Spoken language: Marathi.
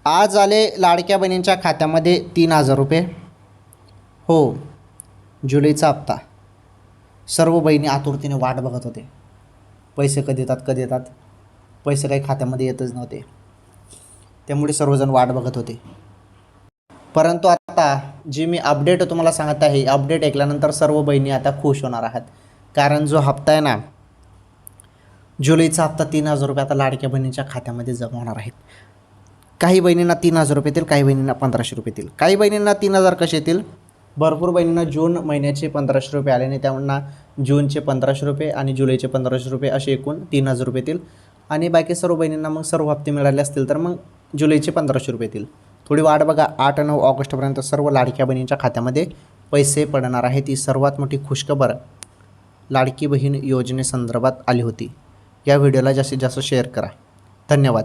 आज आले लाडक्या बहिणींच्या खात्यामध्ये 3,000 रुपये. हो, जुलैचा हप्ता. सर्व बहिणी आतुरतेने वाट बघत होते. पैसे कधी येतात. पैसे काही खात्यामध्ये येतच नव्हते. त्यामुळे सर्वजण वाट बघत होते. परंतु आता जी मी अपडेट तुम्हाला सांगत आहे, अपडेट ऐकल्यानंतर सर्व बहिणी आता खुश होणार आहात. कारण जो हप्ता आहे ना, जुलैचा हप्ता 3,000 रुपये आता लाडक्या बहिणींच्या खात्यामध्ये जमा होणार आहेत. काही बहिणींना 3,000 रुपये येतील, काही बहिणींना 1,500 रुपये येतील. काही बहिणींना 3,000 कसे येतील? भरपूर बहिणींना जून महिन्याचे 1,500 रुपये आले नाही, त्यांना जूनचे 1,500 रुपये आणि जुलैचे 1,500 रुपये असे एकूण 3,000 रुपये येतील. आणि बाकी सर्व बहिणींना मग सर्व हप्ते मिळाले असतील तर मग जुलैचे 1,500 रुपये येतील. थोडी वाट बघा. 8-9 ऑगस्टपर्यंत सर्व लाडक्या बहिणींच्या खात्यामध्ये पैसे पडणार आहेत. ही सर्वात मोठी खुशखबर लाडकी बहीण योजनेसंदर्भात आली होती. या व्हिडिओला जास्तीत जास्त शेअर करा. धन्यवाद.